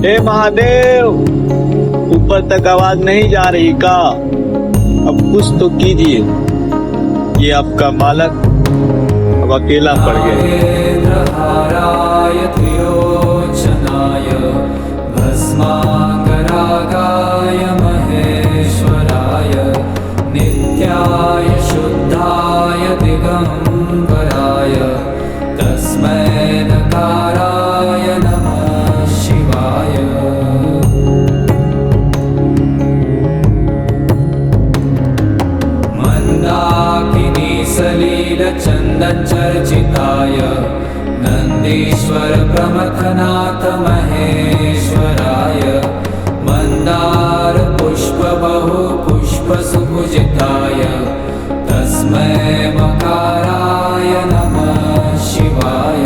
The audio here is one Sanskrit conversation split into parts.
हे महादेव, ऊपर तक आवाज नहीं जा रही का? अब कुछ तो कीजिए। ये आपका बालक अब अकेला पड़ गया। महेश्वराय नित्याय शुद्धाय दिगंबराय तस्मै नकाराय नमः शिवाय। मंदाकिनी सलील चंदन चर्चिताय नंदीश्वर प्रमथनाथ महेश्वराय मंदार पुष्प बहु पुष्प सुपूजिताय तस्मै मकाराय नमः शिवाय।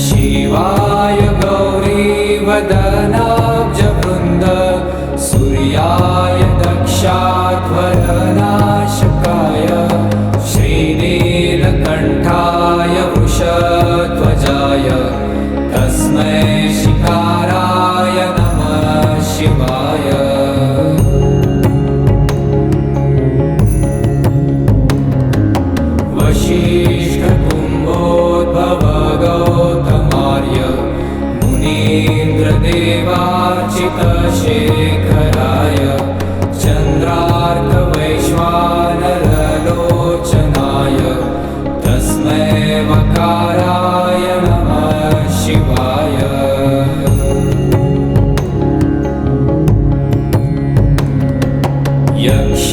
शिवाय गौरी वदनाब्ज वृंद सूर्याय दक्षाध्वरनाशकाय श्रीनीलकंठाय वृषध्वजाय तस्मै शिकाराय नमः शिवाय। वशिष्ठकुम्भोद्भव गौतमार्य मुनीन्द्रदेवार्चित शेखराय चन्द्रार्कवैश्वानरलोचनाय तस्मै वकाराय नमः शिवाय। यक्ष